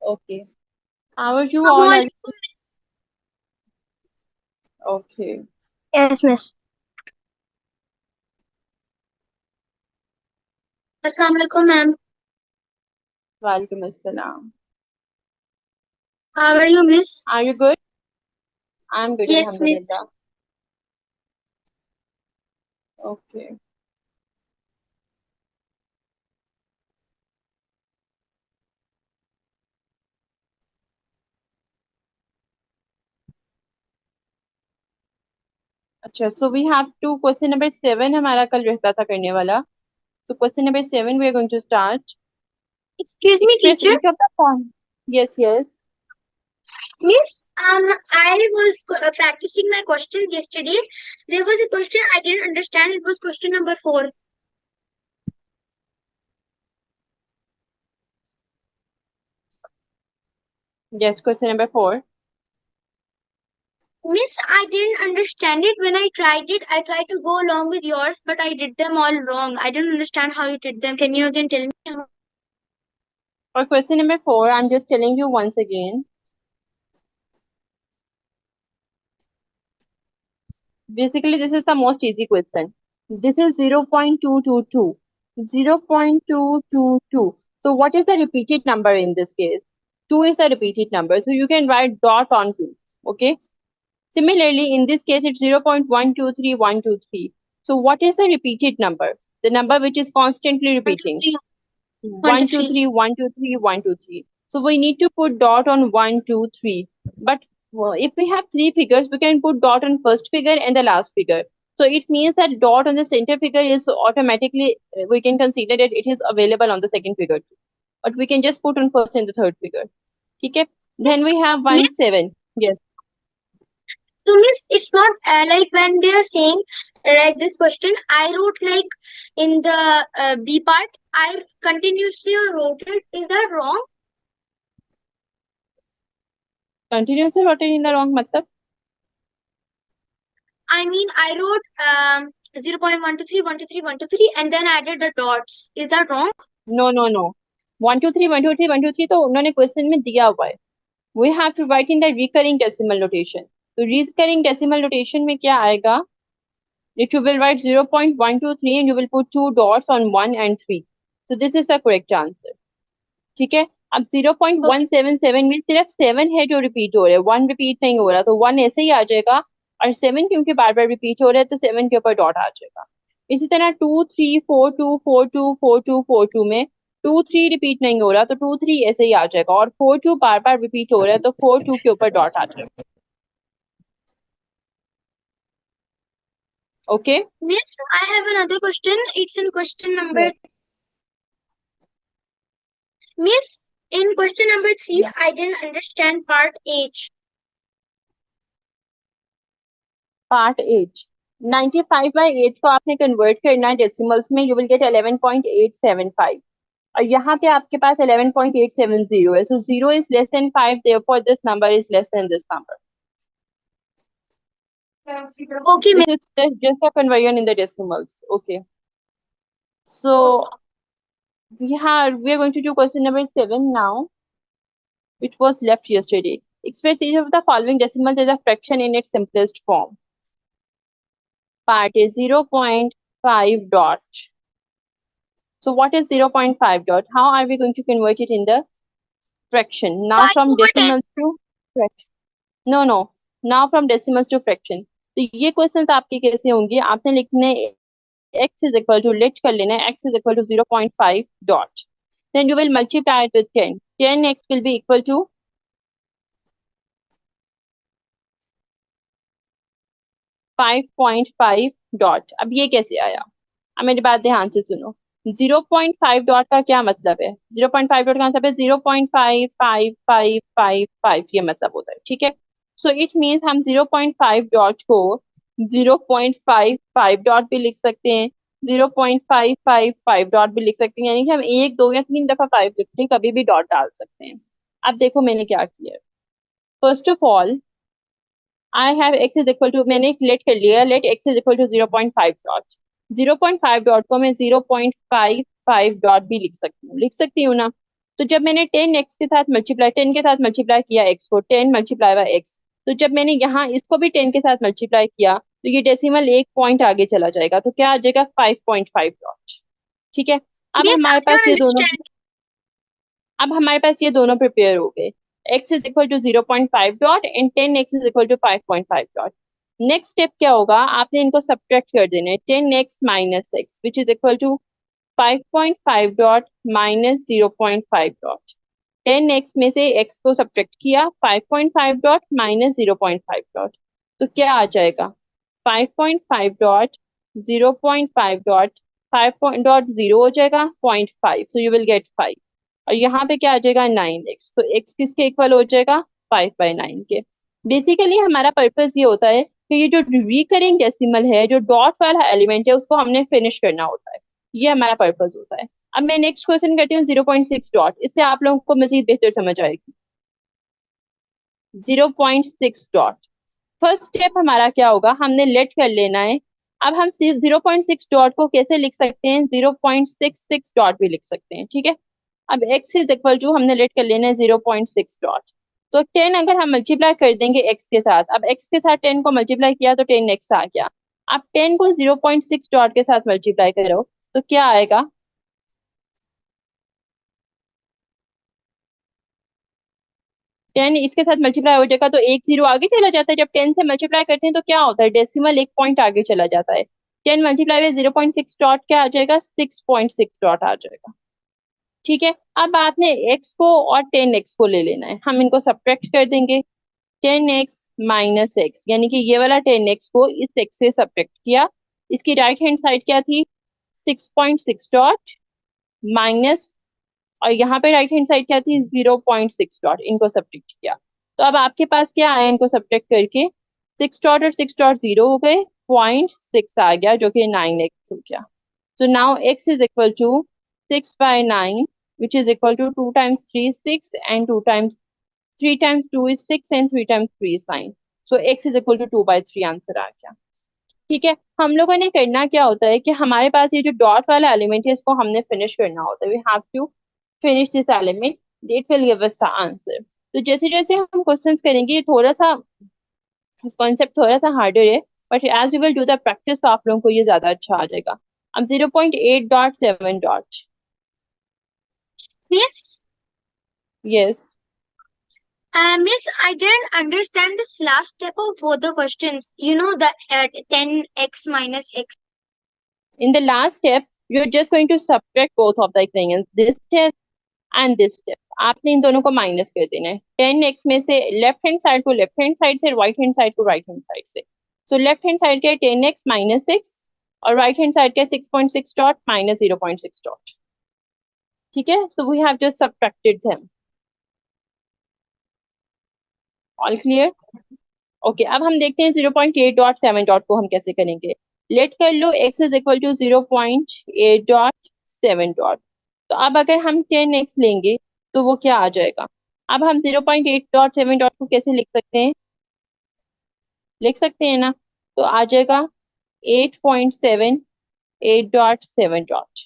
Okay. How are you all? Assalamualaikum, miss. Okay. Yes, miss. Assalamualaikum, ma'am. Walaikum assalam. How are you, miss? Are you good? I'm good, Yes, miss. alhamdulillah. Okay. अच्छा, so we have to question number 7 हमारा कल रहता था करने वाला. So question number 7 we are going to start. Excuse me, Express teacher. each of the form. Yes, yes. Miss, I was practicing my questions yesterday. There was a question I didn't understand. It was question number 4. Yes, question number 4. Miss, I didn't understand it when I tried it. I tried to go along with yours, but I did them all wrong. I didn't understand how you did them. Can you again tell me? For question number 4, I'm just telling you once again. Basically, this is the most easy question. This is 0.222. 0.222. So what is the repeated number in this case? 2 is the repeated number. So you can write dot on 2. Okay. Similarly, in this case, it's 0.123123. So what is the repeated number? The number which is constantly 1, 2, repeating. 3. 1, 2, 1, 2, 3. 3, 1, 2, 3, 1, 2, 3. So we need to put dot on 1, 2, 3. But if we have three figures, we can put dot on first figure and the last figure. So it means that dot on the center figure is automatically, we can consider that it is available on the second figure too. But we can just put on first and the third figure. Okay. Then Miss, we have 1, miss, 7. Yes. So, miss, it's not like when they are saying like this question, I wrote like in the B part, I continuously wrote it. Is that wrong? Continuously rotating in the wrong matlab. I mean, I wrote 0.123, 123, 123, and then added the dots. Is that wrong? No, no, no. 1, 2, 3, 1, 2, 3, 1, 2, 3 तो उन्होंने question में दिया हुआ है. We have to write in the recurring decimal notation. तो recurring decimal notation में क्या आएगा? That you will write 0.123 and you will put two dots on 1 and 3. So this is the correct answer. ठीक है. अब Okay. 0.177 में सिर्फ 7 है जो रिपीट हो रहा है, 1 रिपीट नहीं हो रहा, तो 1 ऐसे ही आ जाएगा. और 7 क्योंकि बार बार रिपीट हो रहा है तो 7 के ऊपर डॉट आ जाएगा. इसी तरह 2 3 4 2 4 2 4 2 में 2 3 रिपीट नहीं हो रहा तो 2 3 ऐसे ही आ जाएगा, और 4 2 बार बार रिपीट हो रहा है तो 4 2 के ऊपर डॉट आ जाएगा. Okay. Miss, I have another question. It's in question number. Miss, in question number 3, I didn't understand part H. Part H. 95/8 को आपने कन्वर्ट करना है डेसिमल्स में, यू विल गेट 11.875. और यहाँ पे आपके पास 11.870 है. सो 0 is less than 5, therefore this number is less than this number. Okay, This miss. is just a conversion in the decimals. Okay. So we are going to do question number 7 now, which was left yesterday. Express each of the following decimals as a fraction in its simplest form. Part is 0.5 dot. So what is 0.5 dot? How are we going to convert it in the fraction? Now 5 from over 10. decimals to fraction. No, no. Now from decimals to fraction. तो ये question आपके कैसे होंगे? आपने लिखना है x is equal to, let कर लेना है x is equal to 0.5 dot. Then you will multiply it with 10. 10x will be equal to 5.5 dot. अब ये कैसे आया? अब मेरी बात ध्यान से सुनो. 0.5 डॉट का क्या मतलब है? 0.5 डॉट का मतलब है 0.555555, ये मतलब होता है. ठीक है. सो इट मीन्स हम 0.5 डॉट को 0.55 डॉट भी लिख सकते हैं, 0.555 डॉट भी लिख सकते हैं, यानी कि हम 1 2 या 3 दफा 5 लिखते हैं, कभी भी डॉट डाल सकते हैं. अब देखो मैंने क्या किया. First of all I have x is equal to, मैंने लेट कर लिया, let x is equal to 0.5 dot. 0.5 dot को मैं 0.55 डॉट भी लिख सकती हूँ ना. तो जब मैंने 10x के साथ मल्टीप्लाई 10 के साथ मल्टीप्लाई किया x को, 10 मल्टीप्लाई बाय x, तो जब मैंने यहाँ इसको भी 10 के साथ मल्टीप्लाई किया तो ये डेसिमल एक पॉइंट आगे चला जाएगा, तो क्या आ जाएगा 5.5 डॉट। ठीक है, अब Miss, हमारे I पास don't ये दोनों understand. अब हमारे पास ये दोनों प्रिपेयर हो गए। x is equal to 0.5 dot and 10x is equal to 5.5 dot. Next step क्या होगा, आपने इनको सब्ट्रैक्ट कर देना है। 10x minus x which is equal to 5.5 dot minus 0.5 dot. 10x में से x को सब्ट्रैक्ट किया, 5.5 डॉट माइनस 0.5 डॉट, तो क्या आ जाएगा 5.5 डॉट 0.5 डॉट 5 डॉट 0 हो जाएगा 0.5, सो यू विल गेट 5। और यहाँ पे क्या आ जाएगा 9x, तो x किसके इक्वल हो जाएगा 5/9 के। बेसिकली हमारा पर्पस ये होता है कि ये जो रिकरिंग डेसिमल है, जो डॉट वाला एलिमेंट है, उसको हमने फिनिश करना होता है। ये हमारा पर्पस होता है। अब मैं नेक्स्ट क्वेश्चन करती हूँ 0.6 डॉट, इससे आप लोगों को मजीद बेहतर समझ आएगी। 0.6 डॉट, फर्स्ट स्टेप हमारा क्या होगा, हमने लेट कर लेना है। अब हम 0.6 डॉट को कैसे लिख सकते हैं, 0.66 डॉट भी लिख सकते हैं। ठीक है, अब x इज इक्वल टू हमने लेट कर लेना है 0.6 डॉट। तो 10 अगर हम मल्टीप्लाई कर देंगे x के साथ, अब x के साथ 10 को मल्टीप्लाई किया तो 10x आ गया। अब 10 को 0.6 डॉट के साथ मल्टीप्लाई करो तो क्या आएगा, 10 इसके साथ मल्टीप्लाई हो जाएगा तो एक जीरो आगे चला जाता है। जब 10 से मल्टीप्लाई करते हैं तो क्या होता है, डेसिमल एक पॉइंट आगे चला जाता है। 10 मल्टीप्लाई बाय 0.6 डॉट क्या आ जाएगा, 6.6 डॉट आ जाएगा। ठीक है, अब आपने x को और 10x को ले लेना है, हम इनको सब्ट्रैक्ट कर देंगे। 10x माइनस x, यानी कि ये वाला 10x को इस x से सब्ट्रैक्ट किया, इसकी राइट हैंड साइड क्या थी 6.6 डॉट माइनस, और यहाँ पे राइट हैंड साइड क्या थी 0.6 डॉट, इनको सब्ट्रैक्ट किया। तो अब आपके पास क्या आया, इनको सब्ट्रैक्ट करके 6 डॉट और 6 डॉट 0 हो गए, 0.6 आ गया जो कि 9x हो गया। So now x is equal to 6/9, which is equal to 2 times 3 is 6 and 3 times 2 is 6 and 3 times 3 is 9. So x is equal to 2/3 answer आ गया। ठीक है, हम लोगों ने करना क्या होता है कि हमारे पास ये जो डॉट वाला एलिमेंट है इसको हमने फिनिश करना होता है। We have to finish this element, it will give us the answer. तो जैसे जैसे हम क्वेश्चंस करेंगे, ये थोड़ा सा कॉन्सेप्ट थोड़ा सा हार्डर है, but as we will do the practice तो आप लोगों को ये ज्यादा अच्छा आ जाएगा। अब 0.8 dot 7 dot, Miss, yes, Miss, I didn't understand this last step of both the questions. You know, the 10x minus x. in the last step you're just going to subtract both of the equations, this step and this step। आपने इन दोनों को minus कर देना है। 10x में से left hand side को left hand side से, राइट हैंड साइड को राइट हैंड साइड से। सो लेफ्ट हैंड साइड क्या है 10x माइनस 6 और राइट हैंड साइड क्या है 6.6 डॉट माइनस 0.6 डॉट। ठीक है, so we have just subtracted them. All clear? Okay, अब हम देखते हैं 0.8 डॉट 7 डॉट को हम कैसे करेंगे। लेट कर लो x is equal to 0.8 dot 7 dot. तो अब अगर हम 10x लेंगे तो वो क्या आ जाएगा। अब हम 0.8 डॉट 7 डॉट को कैसे लिख सकते हैं, लिख सकते हैं ना, तो आ जाएगा 8.78 डॉट 7 डॉट।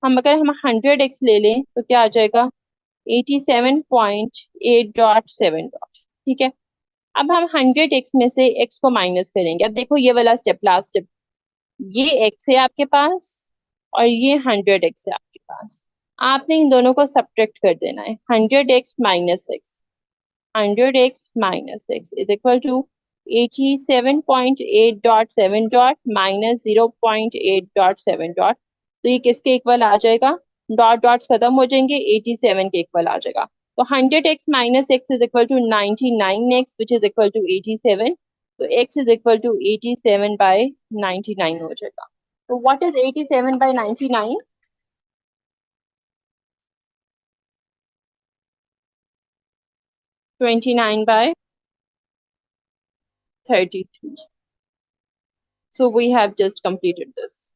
हम अगर हम 100x ले लें तो क्या आ जाएगा 87.8 डॉट 7 डॉट। ठीक है, अब हम 100x में से x को माइनस करेंगे। अब देखो ये वाला स्टेप, लास्ट स्टेप, ये x है आपके पास और ये 100x है आपके पास। आपने इन दोनों को सब्ट्रैक्ट कर देना है। 100x minus x, 100x minus x is equal to 87.8 dot 7 dot minus 0.8 dot 7 dot. तो ये किसके इक्वल आ जाएगा, डॉट डॉट्स खत्म हो जाएंगे, 87 के इक्वल आ जाएगा। तो 100x minus x is equal to 99x which is equal to 87। तो x इज इक्वल टू 87/99 हो जाएगा। तो what is 87/99? 29/33। So we have just completed this.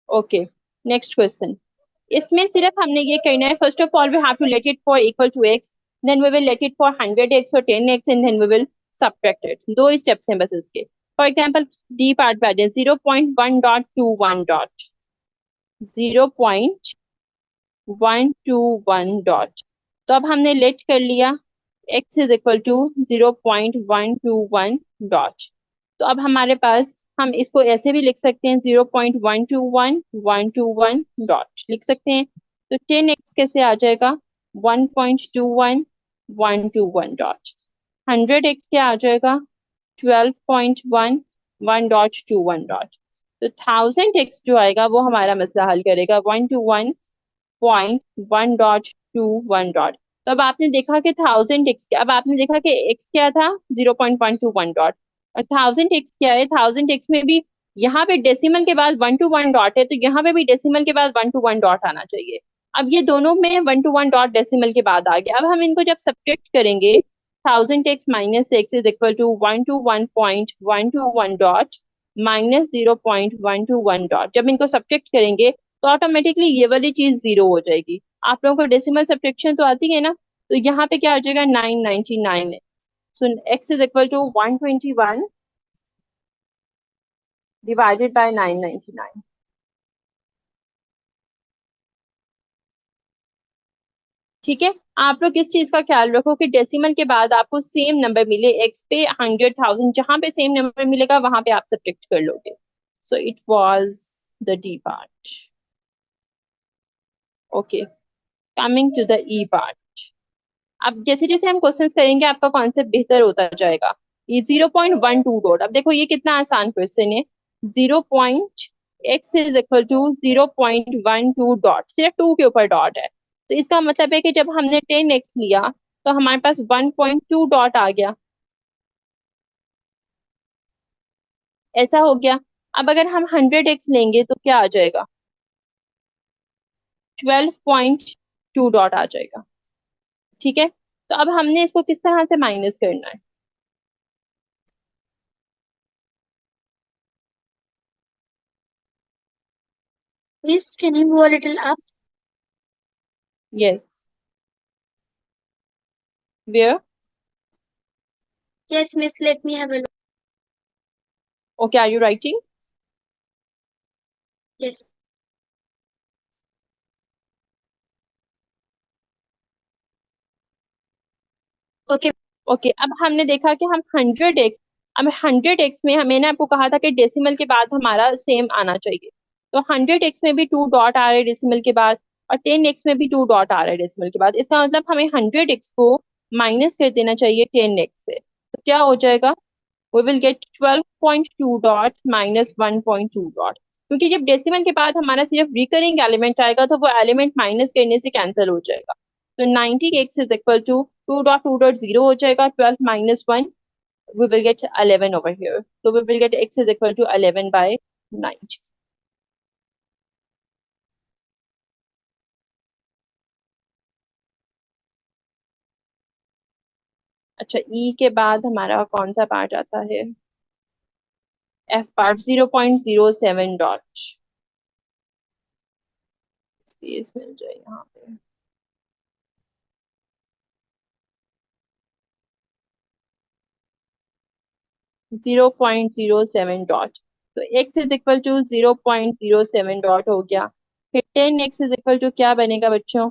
Okay, next question. इसमें सिर्फ हमने ये करना है, first of all we have to let it for equal to x। then we will let it for 100x or 10x and then we will subtract it. दो steps हैं बस इसके. For example, D part पे आ जाए 0.1.21 dot 0.121 dot. तो अब हमने let कर लिया x is equal to 0.121 dot. तो अब हमारे पास हम इसको ऐसे भी लिख सकते हैं 0.121 dot लिख सकते हैं. तो 10x कैसे आ जाएगा 1.21 dot. 100x क्या आ जाएगा 12.11 dot 21 dot. तो 1000x जो आएगा वो हमारा मसला हल करेगा 121.1 dot 21 dot. तो अब आपने देखा कि 1000x क्या, अब आपने देखा कि x क्या था 0.121 dot और 1000x क्या है. 1000x में भी यहाँ पे डेसिमल के बाद 1 to 1 डॉट है तो यहाँ पे भी डेसिमल के बाद 1 to 1 डॉट आना चाहिए. अब ये दोनों में 1 to 1 डॉट डेसिमल के बाद आ गया. अब हम इनको जब सब्ट्रैक्ट करेंगे 1000x minus x is equal to 1 to 1.121 dot minus 0.121 dot. जब इनको सब्ट्रैक्ट करेंगे तो ऑटोमेटिकली ये वाली चीज जीरो हो जाएगी. आप लोगों को डेसिमल सब्ट्रैक्शन तो आती है ना. तो यहाँ पे क्या हो जाएगा 999. So x is equal to 121 divided by 999. ठीक है. आप लोग इस चीज का ख्याल रखो कि डेसिमल के बाद आपको सेम नंबर मिले x पे 100,000 जहां पे सेम नंबर मिलेगा वहां पे आप सब्ट्रैक्ट कर लोगे. So it was the D part. Okay, coming to the E part. अब जैसे जैसे हम क्वेश्चंस करेंगे आपका कॉन्सेप्ट बेहतर होता जाएगा. ये 0.12 डॉट. अब देखो ये कितना आसान क्वेश्चन है. 0.x is equal to 0.12 dot. सिर्फ 2 के ऊपर डॉट है तो इसका मतलब है कि जब हमने 10x लिया तो हमारे पास 1.2 डॉट आ गया. ऐसा हो गया. अब अगर हम 100x लेंगे तो क्या आ जाएगा 12.2 डॉट आ जाएगा. ठीक है. तो अब हमने इसको किस तरह से माइनस करना है. Miss, can you go a little up? Yes. Where? Yes, Miss, let me have a look. Okay, are you writing? Yes. Okay. Okay. अब हमने देखा कि हम 100x, अब 100x में मैंने आपको कहा था कि डेसिमल के बाद हमारा सेम आना चाहिए. तो 100x में भी 2 डॉट आ रहा है डेसिमल के बाद और 10x में भी 2 डॉट आ रहा है डेसिमल के बाद. इसका मतलब हमें 100x को माइनस कर देना चाहिए 10x से. तो क्या हो जाएगा we will get 12.2 dot minus 1.2 dot. क्योंकि जब डेसिमल के बाद हमारा सिर्फ रिकरिंग एलिमेंट आएगा तो वो एलिमेंट माइनस करने से कैंसिल हो जाएगा. तो 90x is equal to 2.2.0 हो जाएगा. 12 minus 1 we will get 11 over here. So we will get x is equal to 11 by 90. अच्छा e के बाद हमारा कौन सा पार्ट आता है f पार्ट 0.07 डॉट. स्पेस मिल जाए यहाँ पे. 0.07 डॉट. तो x is equal to 0.07 dot हो गया. फिर 10x इज इक्वल टू क्या बनेगा बच्चों.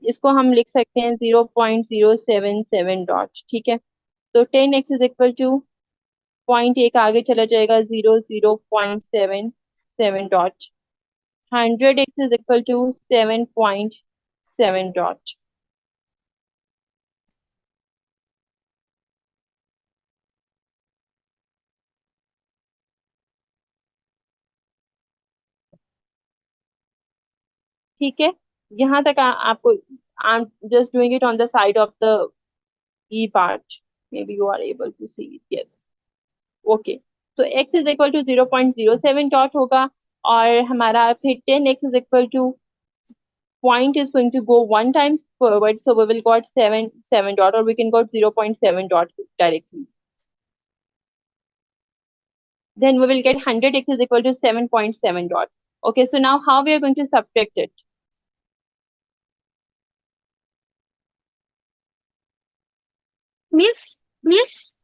इसको हम लिख सकते हैं 0.077 डॉट. ठीक है. तो 10x is equal two point एक आगे चला जाएगा 0.77 dot. 100x is equal to 7.7 dot. ठीक है. यहाँ तक आपको I'm just doing it on the side of the E part. Maybe you are able to see it. Yes. Okay. So x is equal to 0.07 dot होगा और हमारा फिर 10x is equal to point is going to go one time forward, so we will got 7 dot or we can got 0.7 dot directly. Then we will get 100x is equal to 7.7 dot. Okay, so now how we are going to subtract it. Miss, Yes.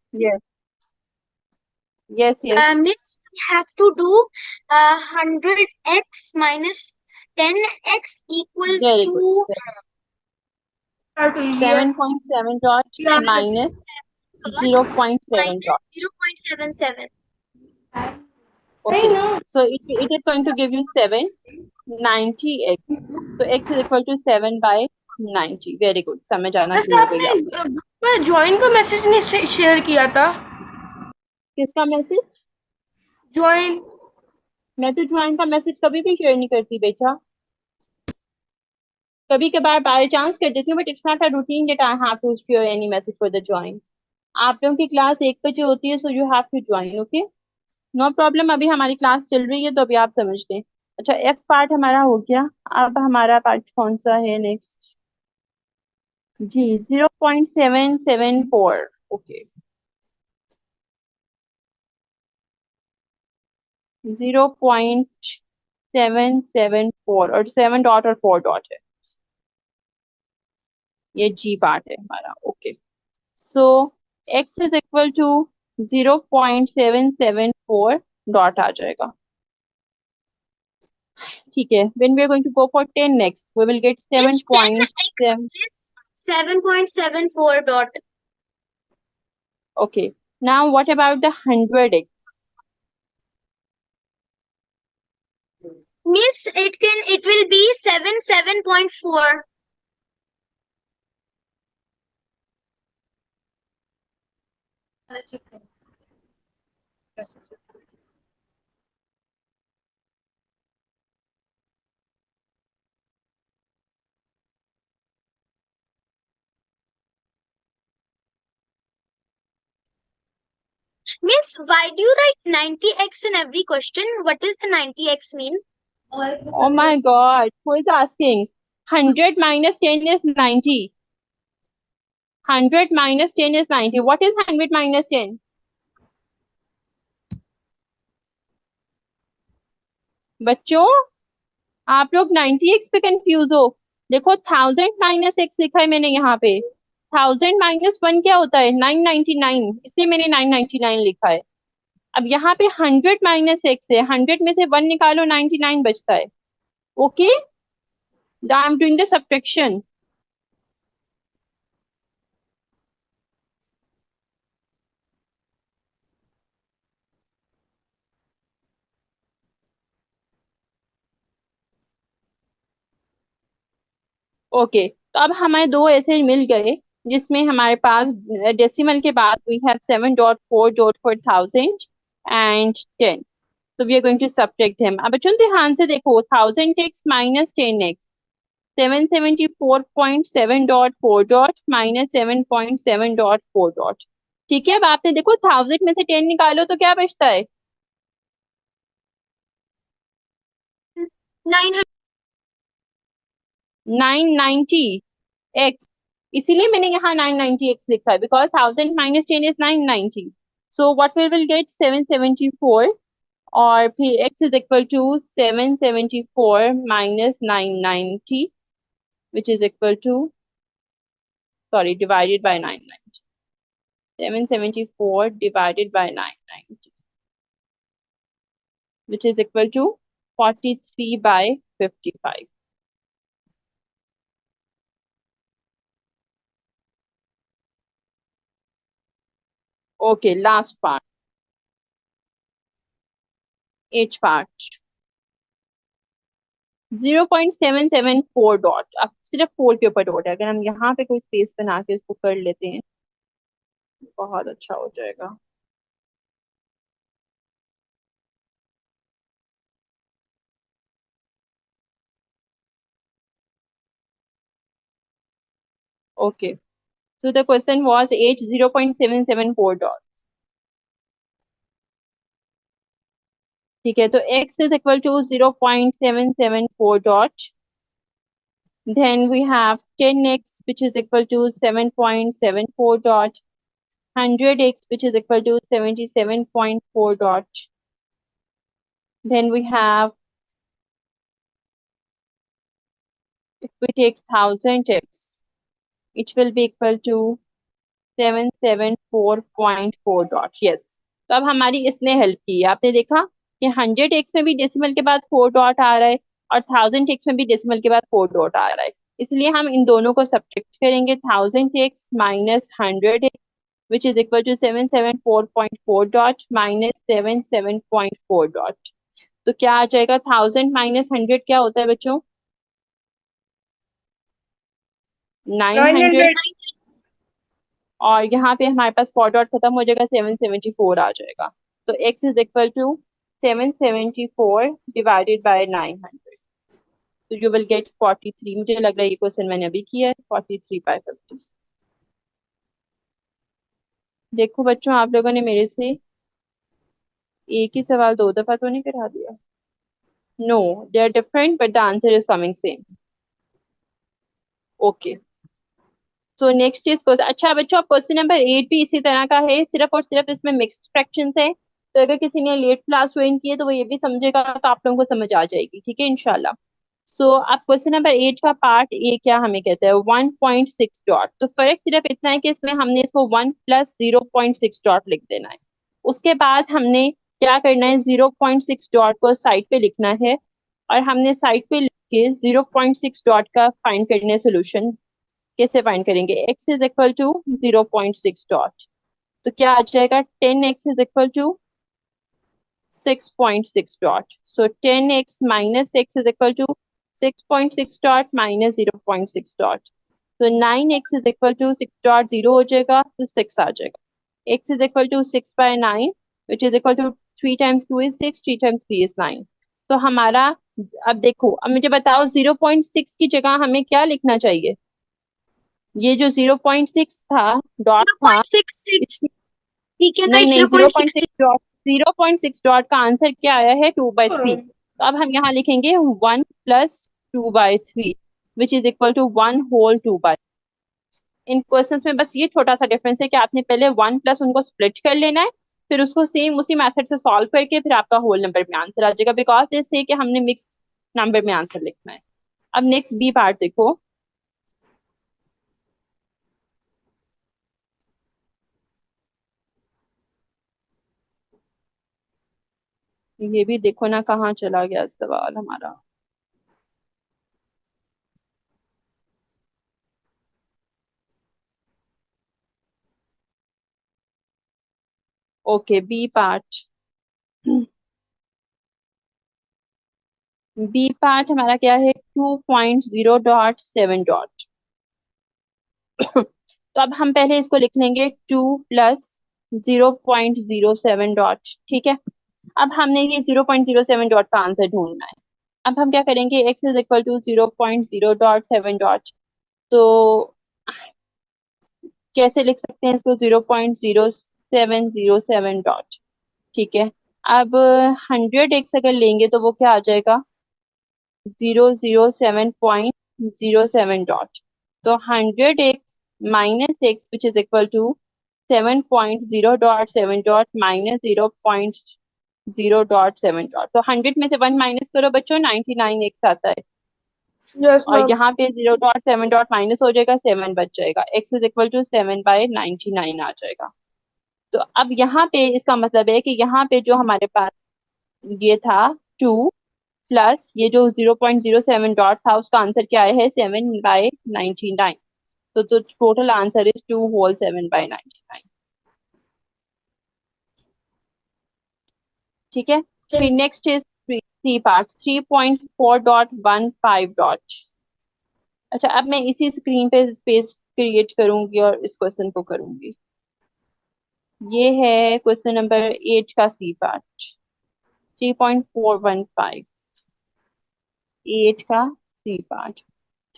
Yes, yes. Miss, we have to do 100x minus 10x equals Very good. to Not easy. 7.7 dot Yeah. minus 0.7 dot. 0.77. Okay. So it is going to give you 790x. So x is equal to 7 by 90. Very good. समझ आना वैसे शुरू हो गई आपने आपको. Group में join का मैसेज नहीं शेयर किया था. किसका मैसेज? ज्वाइन. मैं तो ज्वाइन का मैसेज कभी भी शेयर नहीं करती बेटा. कभी कभार बाय चांस कर देती हूँ, but it's not a routine that I have to share any message for the join. आप लोगों की क्लास 1 बजे होती है, so you have to join. Okay, no problem. अभी हमारी क्लास चल रही है तो अभी आप समझ लें. अच्छा, एफ पार्ट हमारा हो गया. अब हमारा पार्ट कौन सा है नेक्स्ट? जी, 0.774. ओके, 0.774 और 7 डॉट और 4 डॉट है. ये जी पार्ट है हमारा. Okay, so x is equal to 0.774 dot आ जाएगा. ठीक है. when we are going to go for 10 next, we will get Miss, 10x 7.7. is 7.74 dot. Okay, now what about the 100x? Miss, it will be 7.4. Miss, why do you write 90x in every question? What does the 90x mean? Oh my god, who is asking? 100 minus 10 is 90. 100 minus 10 is 90. What is 100 minus 10? बच्चों, आप लोग 90x पे confuse हो. देखो 1000 minus x लिखा है मैंने यहाँ पे. 1000 माइनस 1 क्या होता है? 999. इसलिए मैंने 999 लिखा है. अब यहाँ पे 100 माइनस x है. 100 में से 1 निकालो, 99 बचता है. Okay, I am doing the subtraction. Okay, तो अब हमारे दो ऐसे मिल गए जिसमें हमारे पास डेसिमल के बाद we have 7.4.4000 and 10. So we are going to subtract them. अब बच्चों ध्यान से देखो, 1000x minus 10x, 774.7 dot 4 dot minus 7.7 dot 4 dot. ठीक है. अब आपने देखो 1000 में से 10 निकालो तो क्या बचता है? 990x. इसीलिए मैंने यहाँ 990x लिखा है, बिकॉज 1000 माइनस 10 is 990. So what we will get 774, और फिर x is equal to 774 minus 990, which is equal to, sorry, divided by 990. 774 divided by 990, which is equal to 43 by 55. Okay, last part. H part. 0.774 dot. अब सिर्फ 4 के ऊपर dot है. अगर हम यहाँ पे कोई स्पेस बना के इसको कर लेते हैं, बहुत अच्छा हो जाएगा. Okay, so the question was H 0.774 dot. ठीक है, तो x is equal to 0.774 dot. Then we have 10x, which is equal to 7.74 dot. 100x, which is equal to 77.4 dot. Then we have, if we take 1000x, it will be equal to 774.4 dot, yes. तो अब हमारी इसने help की है, आपने देखा कि 100x में भी डेसिमल के बाद 4 डॉट आ रहा है और 1000x में भी डेसिमल के बाद 4 डॉट आ रहा है। इसलिए हम इन दोनों को सब्ट्रैक्ट करेंगे, 1000x minus 100x which is equal to 774.4 dot minus 77.4 dot। तो क्या आ जाएगा, 1000 माइनस 100 क्या होता है बच्चों, 900। 900। और यहाँ पे हमारे पास 4 डॉट खत्म हो जाएगा, 774 आ जाएगा। तो x is equal to 774 divided by 900, तो यू विल गेट 43। मुझे लग रहा है ये क्वेश्चन मैंने अभी किया है, 43/50। देखो बच्चों, आप लोगों ने मेरे से एक ही सवाल 2 दफा तो नहीं करा दिया। No, they are different but the answer is coming same. Okay, so next is question. अच्छा बच्चों, अब क्वेश्चन नंबर 8 भी इसी तरह का है, सिर्फ और सिर्फ इसमें मिक्स्ड फ्रैक्शंस है। तो अगर किसी ने लेट क्लास ज्वाइन की है तो वो ये भी समझेगा, तो आप लोगों को समझ आ जाएगी, ठीक है इंशाल्लाह। सो अब क्वेश्चन नंबर 8 का पार्ट ए क्या हमें कहता है, 1.6 डॉट। तो फर्क सिर्फ इतना है कि इसमें हमने इसको 1 प्लस 0.6 डॉट लिख देना है। उसके बाद हमने क्या करना है, 0.6 डॉट को साइड पे लिखना है, और हमने साइड पे लिख के 0.6 डॉट का फाइंड करना है सोल्यूशन। कैसे फाइंड करेंगे, x is equal to 0.6 dot, तो क्या आ जाएगा, 10x is equal to 6.6 dot. So 10x minus x is equal to 6.6 dot minus 0.6 dot. तो 9x is equal to 6 dot 0 हो जाएगा, तो 6 आ जाएगा। x is equal to 6/9 which is equal to 3 times 2 is 6, 3 times 3 is 9। तो हमारा, अब देखो, अब मुझे बताओ 0.6 की जगह हमें क्या लिखना चाहिए। ये जो 0.6 था, डॉट था, 0.66 ठीक है ना, नहीं नहीं, zero zero point point six six dot 0.6 dot का आंसर क्या आया है, 2/3। तो अब हम यहाँ लिखेंगे 1 plus 2/3 which is equal to 1 whole 2/। इन क्वेश्चंस में बस ये छोटा सा डिफरेंस है कि आपने पहले 1 प्लस उनको स्प्लिट कर लेना है, फिर उसको सेम उसी मेथड से सॉल्व करके फिर आपका होल नंबर में आंसर आ जाएगा, बिकॉज इससे कि हमने मिक्स नंबर में आंसर लिखना है। अब नेक्स्ट बी पार्ट देखो, ये भी देखो ना कहाँ चला गया सवाल हमारा। Okay, B part. B part हमारा क्या है, 2.0 डॉट 7 डॉट। तो अब हम पहले इसको लिख लेंगे 2 प्लस 0.07 डॉट, ठीक है। अब हमने ये 0.07 डॉट का आंसर ढूंढना है। अब हम क्या करेंगे, x is equal to 0.0 dot 7 dot. तो कैसे लिख सकते हैं इसको, 0.0707 डॉट, ठीक है। अब 100x अगर लेंगे तो वो क्या आ जाएगा, 007.07 डॉट। तो 100x minus x which is equal to 7.0 dot 7 dot minus 0.0 dot 7 dot. तो 100 में से 1 माइनस करो बच्चों, 99x आता है। यस और मैम। यहाँ पे 0 डॉट 7 डॉट माइनस हो जाएगा, 7 बच जाएगा, x इज इक्वल टू 7/99 आ जाएगा। तो अब यहाँ पे इसका मतलब है कि यहाँ पे जो हमारे पास ये था 2 प्लस ये जो 0.07 डॉट था, उसका आंसर क्या है, 7/99। तो टोटल आंसर इज 2 होल 7/99, ठीक है। फिर next is C part, 3.4 dot 15 dot. अच्छा, अब मैं इसी स्क्रीन पे स्पेस क्रिएट करूंगी और इस क्वेश्चन को करूंगी। ये है क्वेश्चन नंबर 8 का सी पार्ट, 3.415, 8 का सी पार्ट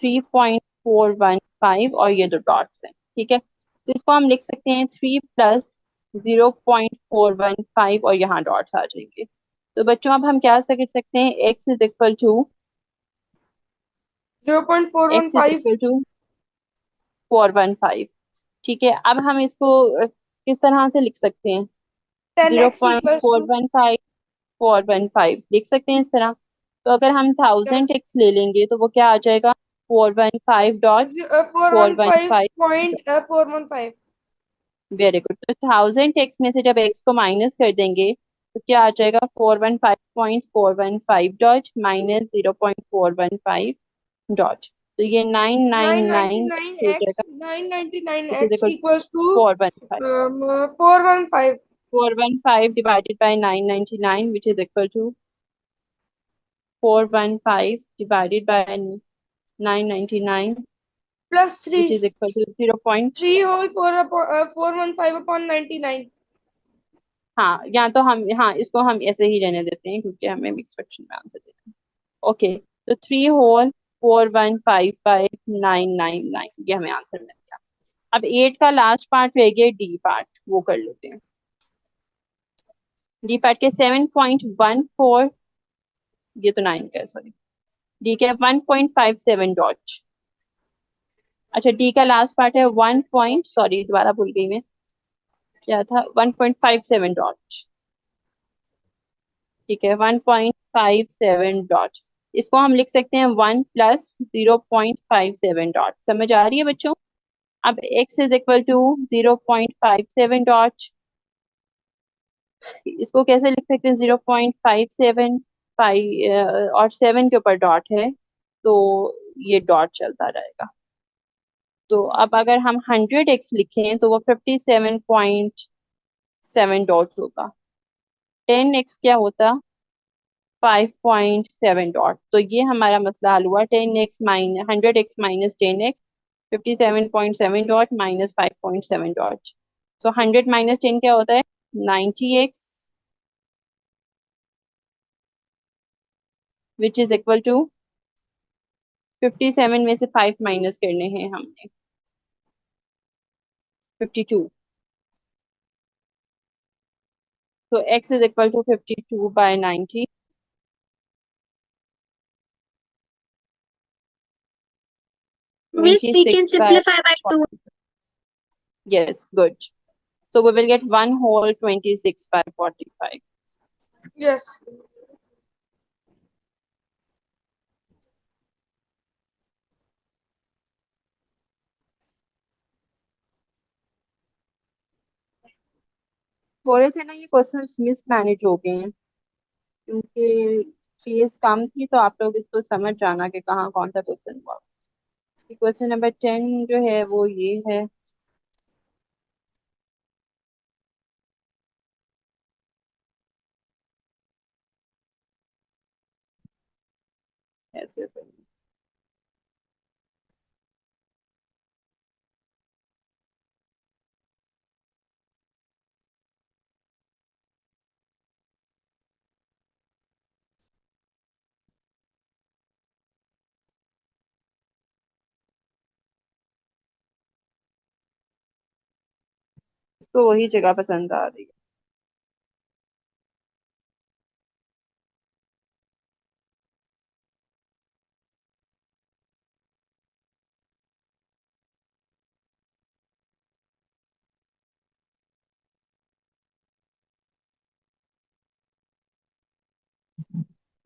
3.415, और ये दो डॉट्स हैं, ठीक है। तो इसको हम लिख सकते हैं 3 प्लस 0.415, और यहाँ डॉट्स आ जाएंगे। तो बच्चों अब हम क्या कर सकते हैं, x is equal to, zero point four one x is five equal to 415, ठीक है। अब हम इसको किस तरह से लिख सकते हैं, 10x 0.415 415 लिख सकते हैं इस तरह। तो अगर हम 1000x ले लेंगे तो वो क्या आ जाएगा, 415 dot four four one one five five point 415। Very good. तो 1000x में से जब x को माइनस कर देंगे तो क्या आ जाएगा? 415.415 डॉट माइनस 0.415 डॉट। तो ये 999 हो 999x जाएगा, which is 999x equal to equals to 415। 415 415 divided by 999, which is equal to 415 divided by 999, plus which 3 is equal to 0. 3 whole 415 upon 99. हाँ, या तो हम, हाँ, इसको हम ऐसे ही रहने देते हैं क्योंकि हमें मिक्स फ्रैक्शन में आंसर देना है। ओके, तो 3 होल 4155999, ये हमें आंसर मिल गया। अब 8 का लास्ट पार्ट रह गया, डी पार्ट, वो कर लेते हैं। डी पार्ट के 7.14, ये तो 9 का है, सॉरी। डी के 1.57 डॉट। अच्छा, डी का लास्ट पार्ट है 1 पॉइंट, सॉरी दोबारा भूल गई मैं, क्या था? 1.57 डॉट। ठीक है, 1.57 डॉट। इसको हम लिख सकते हैं 1 प्लस 0.57 डॉट। समझ आ रही है बच्चों? अब x is equal to 0.57 dot. इसको कैसे लिख सकते हैं? 0.57, और 7 के ऊपर डॉट है, तो ये डॉट चलता रहेगा। तो अब अगर हम 100x लिखें तो वो 57.7 डॉट होगा। 10x क्या होता? 5.7 डॉट। तो ये हमारा मसला हल हुआ। 10x minus 100x minus 10x, 57.7 dot minus 5.7 dot. तो 100 माइनस 10 क्या होता है? 90x, which is equal to 57 में से 5 माइनस करने हैं हमने, 52। तो x is equal to 52 by 90। Miss, we can 26 by simplify by 2. 40. Yes, good. So we will get 1 whole 26 by 45. yes. थोड़े से ना ये क्वेश्चंस मिस मैनेज हो गए हैं क्योंकि केस कम थी, तो आप लोग इसको समझ जाना कि कहाँ कौन सा क्वेश्चन हुआ। क्वेश्चन नंबर 10 जो है वो ये है। ऐसे ऐसे तो वही जगह पसंद आ रही है।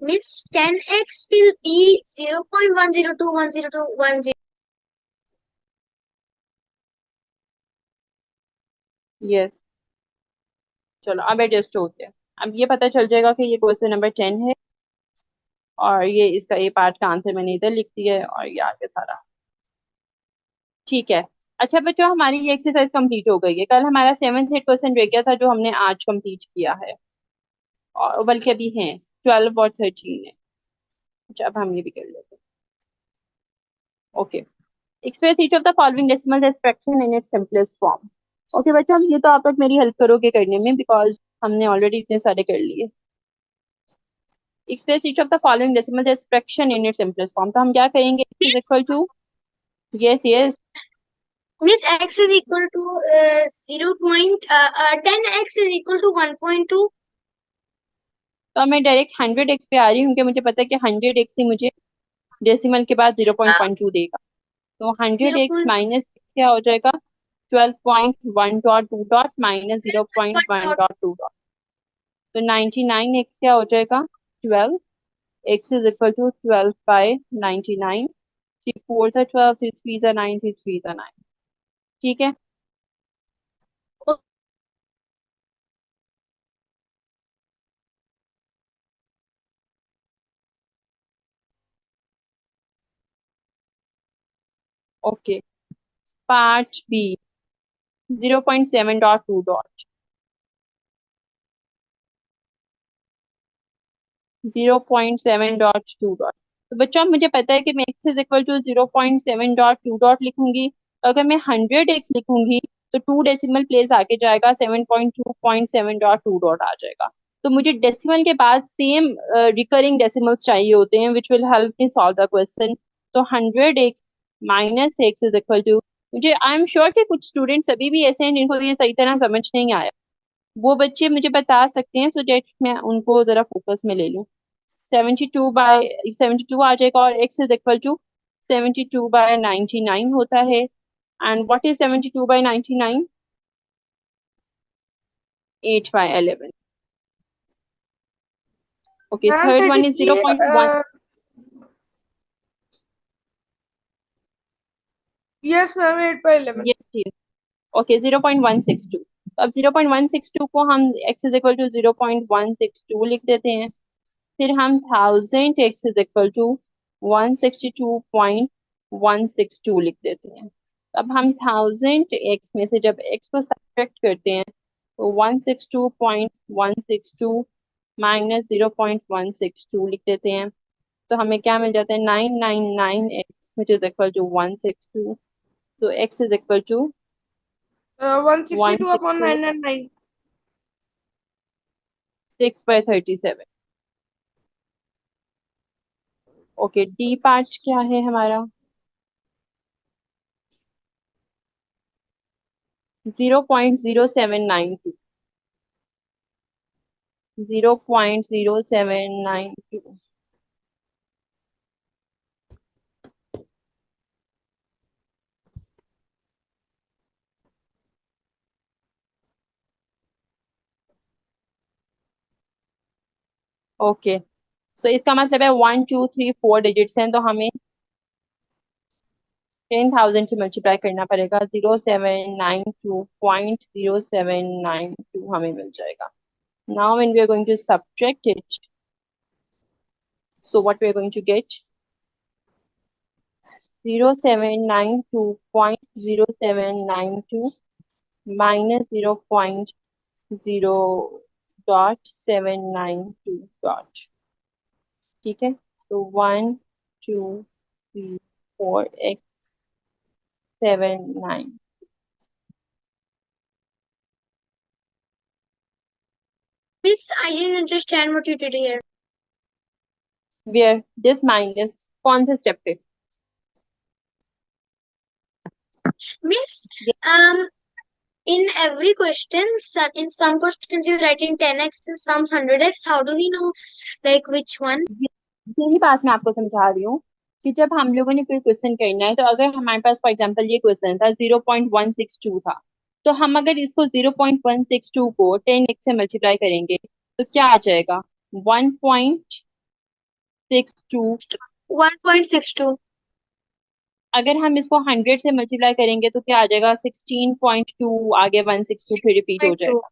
Miss, 10x will be 0.10210210. Yes, चलो अब एडजस्ट होते हैं। अब ये पता चल जाएगा कि ये क्वेश्चन नंबर 10 है, और ये इसका ये पार्ट का आंसर मैंने इधर लिख दिया है, और ये आगे सारा ठीक है। अच्छा बच्चों, हमारी ये एक्सरसाइज कंप्लीट हो गई है। कल हमारा 7th क्वेश्चन रह गया था जो हमने आज कंप्लीट किया है, और बल्कि अभी हैं 12 और 13 है। अच्छा, अब हम ये भी कर लेते हैं। Okay, express each of the following decimal as fraction in its simplest form. Okay बच्चों, ये तो आप लोग मेरी हेल्प करोगे करने में, बिकॉज हमने ऑलरेडी इतने सारे कर लिए। Express each of the following decimal as fraction in its simplest form. तो हम क्या करेंगे? Is Miss, equal to, yes yes, Miss, x is equal to 10x is equal to 1.2. तो मैं डायरेक्ट 100x पे आ रही हूँ, क्योंकि मुझे पता है कि 100x ही मुझे डेसिमल के बाद 0.12 देगा। तो 100x 0.1 माइनस क्या हो जाएगा? 12.1 dot 2 dot minus 0.1 dot. Dot 2 dot. तो 99x क्या हो जाएगा? 12। x is equal to 12 by 99। 3 4 are 12, 3 3 are 9, 3 3 are 9। ठीक है। Okay, part B 0.7.2 dot 0.7.2 dot. तो बच्चों मुझे पता है कि मैं x is equal to 0.7.2 dot लिखूंगी, तो अगर मैं 100x लिखूंगी तो 2 डेसिमल प्लेस आके जाएगा, 7.2.7.2 डॉट आ जाएगा। तो मुझे डेसिमल के बाद सेम रिकरिंग डेसिमल्स चाहिए होते हैं which will help me solve the question. तो 100x minus x is equal to, मुझे आई एम श्योर कि कुछ स्टूडेंट्स अभी भी ऐसे हैं जिनको ये सही तरह समझ नहीं आया, वो बच्चे मुझे बता सकते हैं सो डेट मैं उनको जरा फोकस में ले लूं। 72 आ जाएगा और x इज इक्वल टू 72/99 होता है। And what is 72/99? 8/11। Okay, ma'am third one is 33 0.1। Yes ma'am 8/11। ये ओके, 0.162। तो अब 0.162 को हम x इज इक्वल टू 0.162 लिख देते हैं। फिर हम 1000x इज इक्वल टू 162.162 लिख देते हैं। अब हम 1000x में से जब x को सब्ट्रैक्ट करते हैं तो 162.162 माइनस 0.162 लिख देते हैं। तो हमें क्या मिल जाता है? 999x which is equal to 162। तो x is equal to 162 upon 162 999। 6/37। Okay, D part क्या है हमारा? 0.0792। 0.0792। ओके, सो इसका मतलब है 1 2 3 4 डिजिट्स हैं, तो हमें 10,000 से मल्टीप्लाई करना पड़ेगा। 0792.0792 हमें मिल जाएगा। Now when we are going to subtract it, so what we are going to get? 0792.0792 minus 0.0.792 dot. ठीक है, तो 1 2 3 4 x 7 9 Miss, I didn't understand what you did here. Where this minus कौन से स्टेप पे? Miss, ये- in every question, in some questions you write in 10x, in some 100x. How do we know like which one? यही बात मैं आपको समझा रही हूँ कि जब हम लोगों ने कोई क्वेश्चन करना है, तो अगर हमारे पास फॉर एग्जांपल ये क्वेश्चन था 0.162 था, तो हम अगर इसको 0.162 को 10x से मल्टीप्लाई करेंगे तो क्या आ जाएगा? 1.62। 1.62. अगर हम इसको 100 से मल्टीप्लाई करेंगे तो क्या आ जाएगा? 16.2, आगे 162 फिर रिपीट हो 6.2. जाएगा।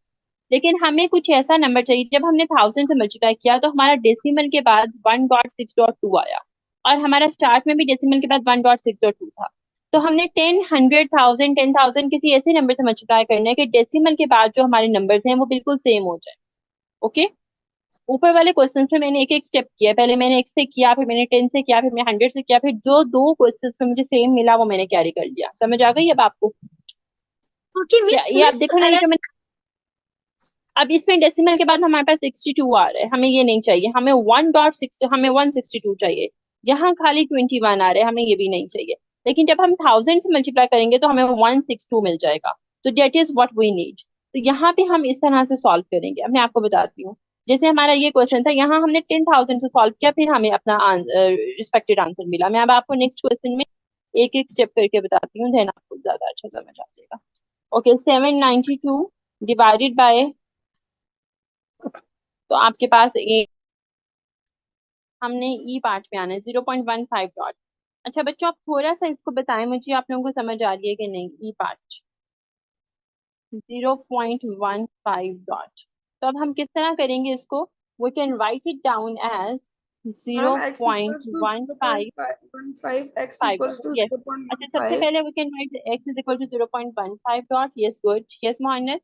लेकिन हमें कुछ ऐसा नंबर चाहिए, जब हमने 1000 से मल्टीप्लाई किया तो हमारा डेसिमल के बाद 1.6.2 आया, और हमारा स्टार्ट में भी डेसिमल के बाद 1.6.2 था। तो हमने 10, 100,000, 10,000 किसी ऐसे नंबर से मल्टीप्लाई करना है कि डेसिमल के बाद जो हमारे नंबर्स हैं वो बिल्कुल सेम हो जाए। ओके, ऊपर वाले क्वेश्चन में मैंने एक एक स्टेप किया, पहले मैंने x से किया, फिर मैंने 10 से किया, फिर मैं 100 से किया, फिर जो दो क्वेश्चन में मुझे सेम मिला वो मैंने कैरी कर लिया। समझ आ गई अब आपको? Okay, क्या Miss, ये आप Miss, देखो ना, ये जो मैंने अब इसमें डेसिमल के बाद हमारे पास 62 आ रहा है, हमें ये नहीं चाहिए, हमें 1.6, हमें 162 चाहिए। यहाँ खाली 21 आ रहे हैं, हमें ये भी नहीं चाहिए। लेकिन जब हम 1000 से मल्टीप्लाई करेंगे तो हमें 162 मिल जाएगा। तो that is what we need. तो यहाँ पे हम इस तरह से सॉल्व करेंगे। अब मैं आपको बताती हूँ, जैसे हमारा ये क्वेश्चन था, यहाँ हमने 10,000 से सॉल्व किया, फिर हमें अपना रिस्पेक्टेड आंसर मिला। मैं अब आपको नेक्स्ट क्वेश्चन में एक एक स्टेप करके बताती हूँ, देन आपको ज्यादा अच्छा समझ आ जाएगा। ओके, 792 डिवाइडेड बाय, तो आपके पास हमने ई पार्ट पे आना है 0.15 डॉट। अच्छा बच्चों, आप थोड़ा सा इसको बताएं मुझे, आप लोगों को समझ आ रही है कि नहीं? E part 0.15 dot. तो अब हम किस तरह करेंगे इसको? We can write it down as zero Ma'am, x point equals to one five 0.515, x five equals dot. to Yes. अच्छा, सबसे 0.15, पहले we can write x is equal to 0.15 dot. Yes, good. Yes, Mohannes.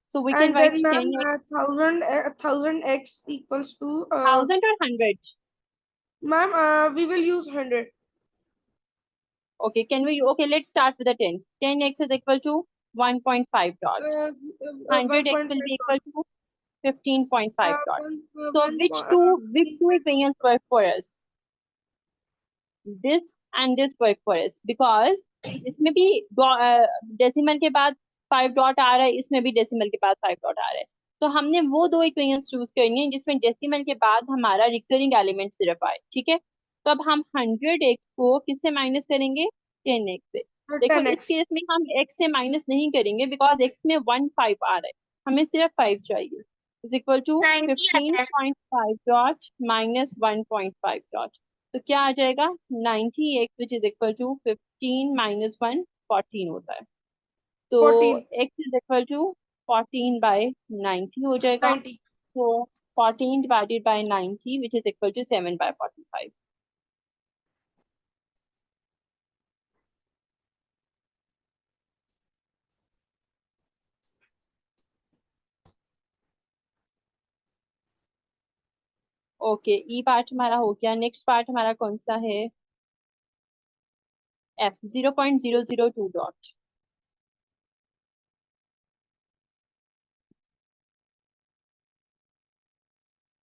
So we can and write then ma'am, 10x, 1000 x equals to 1000 or 100. ma'am, we will use 100. Okay, can we? Okay, let's start with the 10. 10x is equal to 1.5 dot. 100x will be 1.5 equal to 15.5 dot. So one which two equations work for us? This and this work for us because इसमें भी decimal के बाद 5 dot आ रहा है, इसमें भी decimal के बाद 5 डॉट आ रहा है. तो हमने वो दो इक्वेशंस चूज करनी है जिसमें डेसिमल के बाद हमारा रिकरिंग एलिमेंट सिर्फ आए. ठीक है, तो अब हम 100x को किससे माइनस करेंगे? 10x से. देखो, इस 10x. केस में हम x से माइनस नहीं करेंगे बिकॉज x में 15 आ रहा है, हमें सिर्फ 5 चाहिए. इज इक्वल टू 90 आता है. 15.5 डॉट माइनस 1.5 डॉट. तो क्या आ जाएगा? 90x which is equal to 15 minus 1 14 होता है. तो 14. x is equal to 14 by 90 हो जाएगा. 90. तो 14 divided by 90 which is equal to 7 by 45. Okay, E part हमारा हो गया. नेक्स्ट पार्ट हमारा कौन सा है? f 0.002 dot.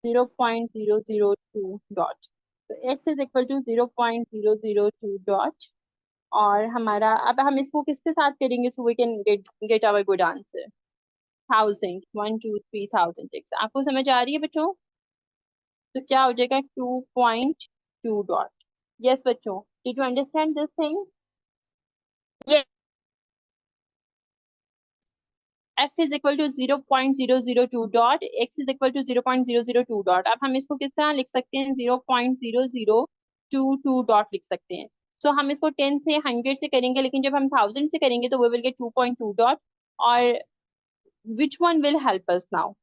Zero point zero zero two dot. तो x is equal to 0.002 dot. और हमारा अब हम इसको किसके साथ करेंगे so we can get our good answer? 1000, 1 2 3 1000 आपको समझ आ रही है बच्चों? तो क्या हो जाएगा? 2.2 डॉट. यस बच्चों, did you understand this thing? Yes. f is equal to 0.002 dot, x is equal to 0.002 dot. अब हम इसको किस तरह लिख सकते हैं? 0.0022 डॉट लिख सकते हैं. सो हम इसको 10 से 100 से करेंगे, लेकिन जब हम 1000 से करेंगे तो वी विल गेट 2.2 डॉट. और which one will help us now?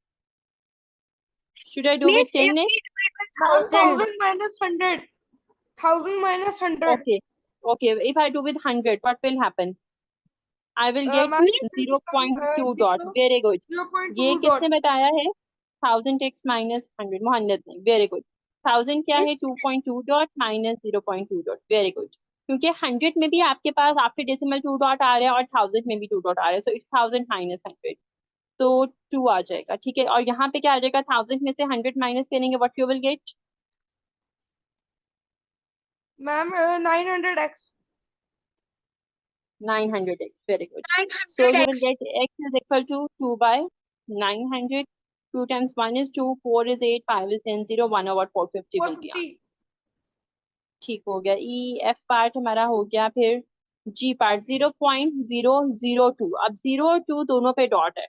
Should I do with Miss, if 10x? we do it with Ma'am, 1000, 1000 minus 100. 1000 minus 100. Okay. Okay. If I do with 100, what will happen? I will get Ma'am, Miss, it will become 0.2 dot. Very good. ये 0.2 किसने dot. बताया है? 1000x minus 100. Mohammad ने. Very good. 1000 क्या है? Miss, 2.2 dot minus 0.2 dot. Very good. क्योंकि 100 में भी आपके पास आफ्टर डेसिमल 2 डॉट आ रहा है और 1000 में भी 2 डॉट आ रहा है. So it's 1000 minus 100. तो 2 आ जाएगा. ठीक है, और यहाँ पे क्या आ जाएगा? 1000 में से 100 माइनस करेंगे, what you will gate? Ma'am, 900x. 900x. Very good. So you will 900x. get x is equal to 2 by 900. 2 times 1 is 2, 4 is 8, 5 is 10, 0, 1 over 450 will be answer. 450. ठीक हो गया. ई एफ पार्ट हमारा हो गया. फिर जी part 0.002. अब 0 और 2 दोनों पे डॉट है.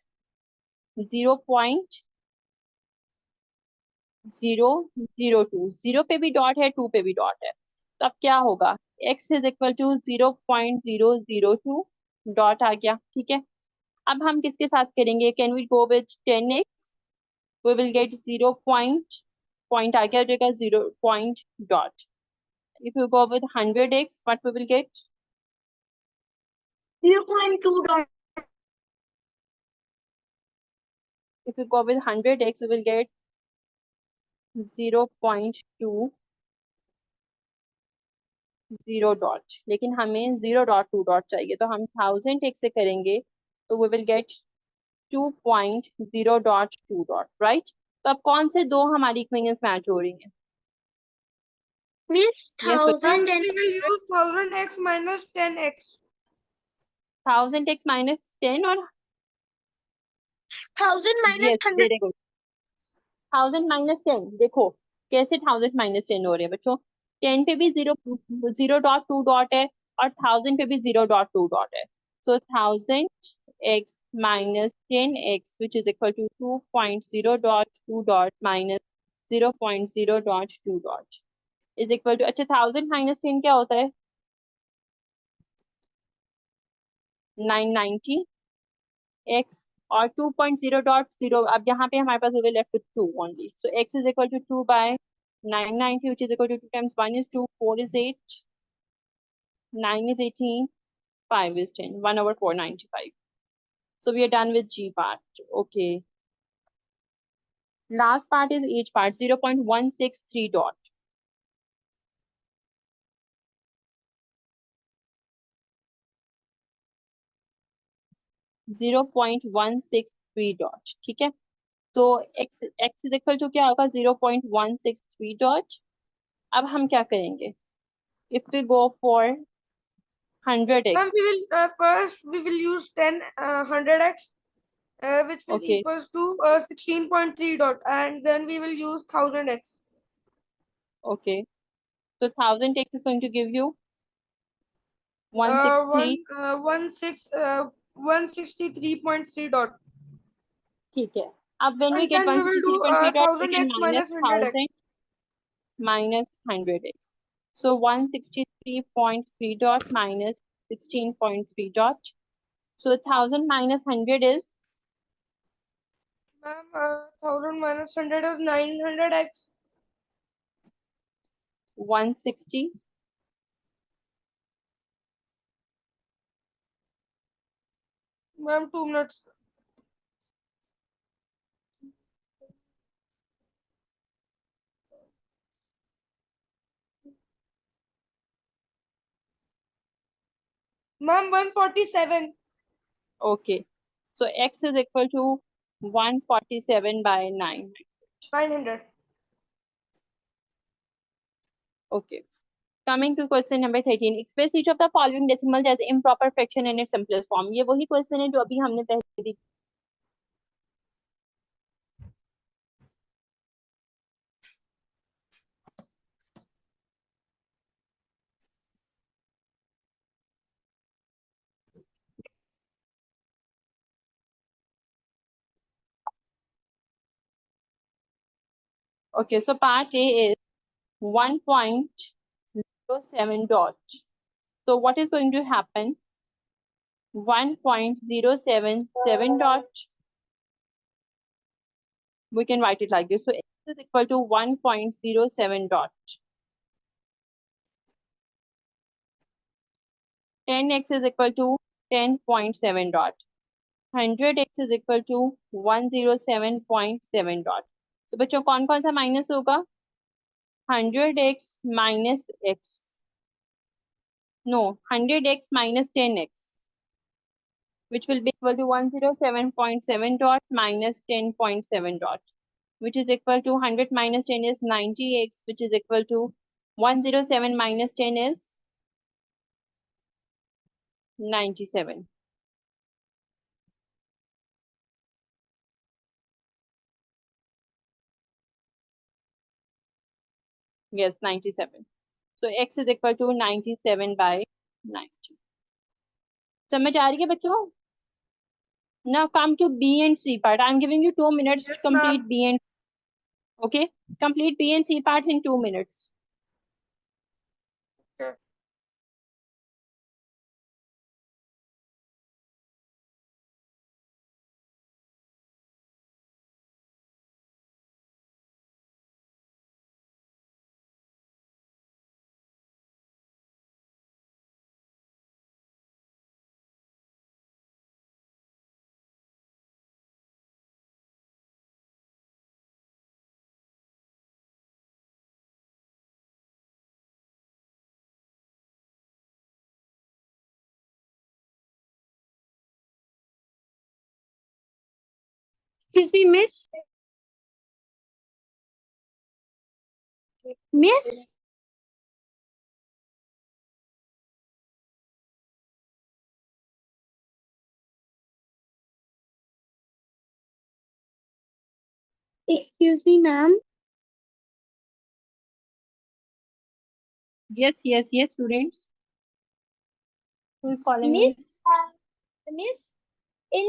0.002. 0 पे भी डॉट है, 2 पे भी डॉट है. तो अब क्या होगा? x is equal to 0.002 dot आ गया. ठीक है, अब हम किसके साथ करेंगे? Can we go with 10x? We will get 0 point आ गया, जाएगा 0 point dot. If you go with 100x, what we will get? 0.2 dot. If you go with 100x, we will get 0.20 dot. लेकिन हमें 0.2 डॉट चाहिए, तो हम 1000x से करेंगे तो we will get 2.0.2 dot. Right? तो अब कौन से दो हमारी इक्वेशंस मैच हो रही हैं? Miss, यस बच्चा. 1000 and We will use 1000x minus 10x. 1000x minus 10 और 1000 minus यस, 100. Very good. 1000 माइनस 10. देखो कैसे 1000 माइनस 10 हो रहे हैं बच्चों. 10 पे भी 0.2 डॉट है और 1000 पे भी 0.2 डॉट है. सो 1000x minus 10x which is equal to 2.0.2 dot minus 0.0.2 dot is equal to. अच्छा, 1000 माइनस 10 क्या होता है? 990 x और 2.0.0. अब यहाँ पे हमारे पास left with 2 only. So x is equal to 2 by 990, which is equal to 2 times 1 is 2, 4 is 8, 9 is 18, 5 is 10, 1 over 495. So we are done with G part. Okay. Last part is H part, 0.163 dot. 0.163 dot. ठीक है, तो x is equal to क्या होगा, 0.163 dot. अब हम क्या करेंगे, if we go for 100x. Ma'am, we will first we will use 100x, which will Okay, equals to 16.3 dot, and then we will use 1000x. okay, so 1000x is going to give you 163. 163.3 dot. ठीक है, अब when we And get then we will do 163.3 dot, we can 1000x minus minus 100x. 1000 minus 100x. So 163.3 dot minus 16.3 dot. So 1000 minus 100 is Ma'am, 1000 minus 100 is 900x. 160. Ma'am, 2 minutes. Ma'am, 147. Okay. So x is equal to 147 by 9. 900. Okay. Coming to question number 13. Express each of the following decimals as improper fraction in its simplest form. ये वही question है जो अभी हमने पहले दी. Okay, so part A is 1.07 dot. So what is going to happen? 1.077 dot. We can write it like this. So x is equal to 1.07 dot. 10x is equal to 10.7 dot. 100x is equal to 107.7 dot. तो बच्चों कौन कौन सा minus होगा, 100x minus x, no, 100x minus 10x, which will be equal to 107.7 dot minus 10.7 dot, which is equal to 100 minus 10 is 90x, which is equal to 107 minus 10 is 97. Yes, 97. So x is equal to 97 by 90. समझ आ रही है बच्चों? Now come to B and C part. I'm giving you 2 minutes to Yes, complete ma'am. B and okay. Complete B and C parts in 2 minutes. Okay. Excuse me, miss. Miss? Excuse me, ma'am. Yes, yes, yes, students. Who is calling me? Miss, in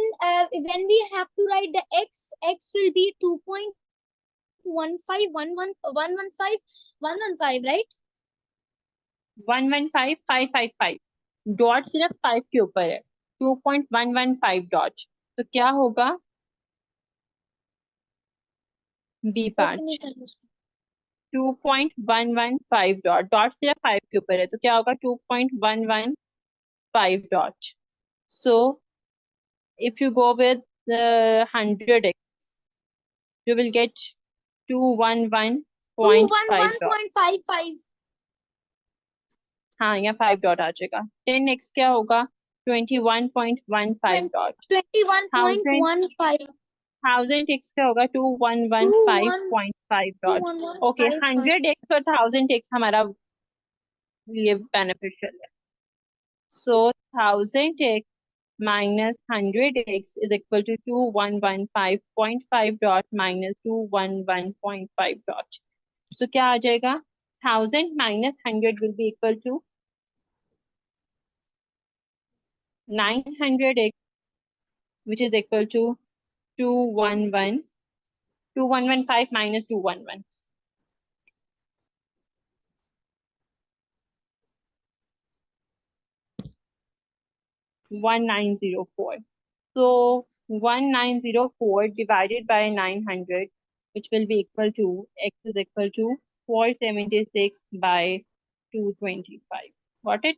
when we have to write the x will be 2.1511115, right? 115555. Dot सिर्फ 5 के ऊपर है, 2.115 dot. तो क्या होगा B Okay, part? miss, understand. 2.115 dot, dot सिर्फ 5 के ऊपर है तो क्या होगा 2.115 dot. So if you go with the 100x, you will get 211.5 dot. 211.55. हाँ, यहाँ 5 डॉट आ जाएगा. 10x क्या होगा 21.15 डॉट. 21.15. 1000x क्या होगा 2115.5 डॉट. ओके, 100x और 1000x हमारा लिए बेनिफिशियल है. So 1000x minus 100x is equal to 2115.5 dot minus 211.5 dot. So क्या आ जाएगा 1000 minus 100 will be equal to 900x, which is equal to 2115 minus 211. 1904. So 1904 divided by 900, which will be equal to x is equal to 476 by 225. Got it?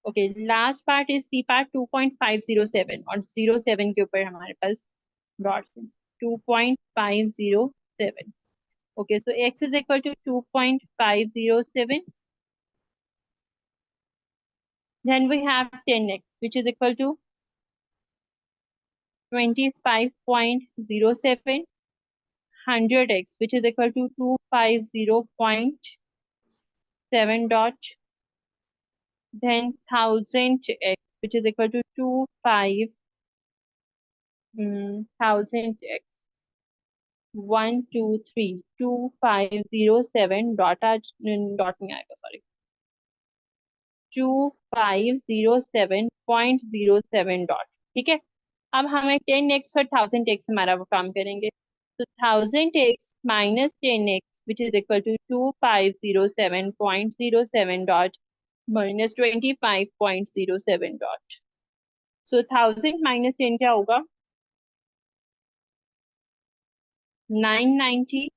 Okay, last part is C part 2.507 और 07 के ऊपर हमारे पास dots हैं 2.507. Okay, so x is equal to 2.507. Then we have 10x, which is equal to 25.07. 100x, which is equal to 250.7 dot. Then 1000x, which is equal to 1000x. 2507 dot आज dot नहीं आएगा sorry 2507.07 dot. ठीक है, अब हमें 10x और 1000x हमारा वो काम करेंगे. तो 1000x minus 10x, which is equal to 2507.07 dot minus 25.07 dot. So 1000 minus 10 क्या होगा 990x,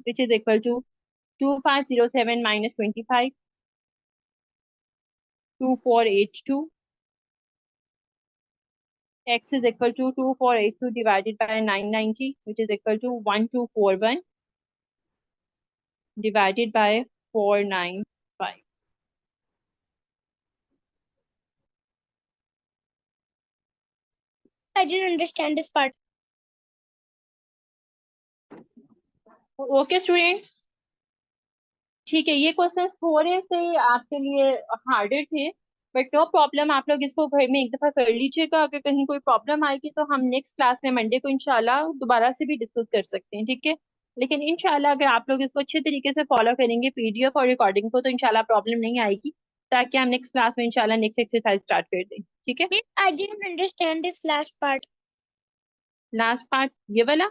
which is equal to 2507 minus 25, 2482. X is equal to 2482 divided by 990, which is equal to 1241 divided by 495. I didn't understand this part. Okay students, ठीक है, ये questions थोड़े से आपके लिए harder थे, बट नो प्रॉब्लम, आप लोग इसको घर में एक दफा कर लीजिएगा. अगर कहीं कोई प्रॉब्लम आएगी तो हम नेक्स्ट क्लास में मंडे को इंशाल्लाह दोबारा से भी डिस्कस कर सकते हैं. ठीक है, लेकिन इंशाल्लाह अगर आप लोग इसको अच्छे तरीके से फॉलो करेंगे पीडीएफ और रिकॉर्डिंग को तो इंशाल्लाह प्रॉब्लम नहीं आएगी, ताकि हम नेक्स्ट क्लास में इंशाल्लाह नेक्स्ट एक्सरसाइज स्टार्ट कर दें. ठीक है, Miss, I didn't understand this last part. Last part ये वाला,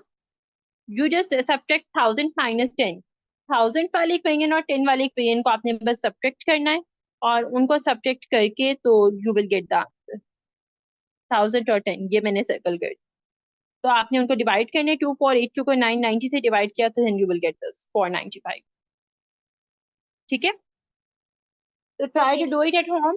यू जस्ट सब्ट्रैक्ट 1000 माइनस 10. 1000 वाले इक्वेशन और 10 वाले इक्वेशन को आपने बस सब्ट्रैक्ट करना है और उनको सब्ट्रैक्ट करके तो you will get the answer. 1000 और 10 ये मैंने सर्कल कर दिया, तो आपने उनको डिवाइड करने. 2482 को 990 से डिवाइड किया तो then you will get this 495. ठीक है, तो try to do it at home.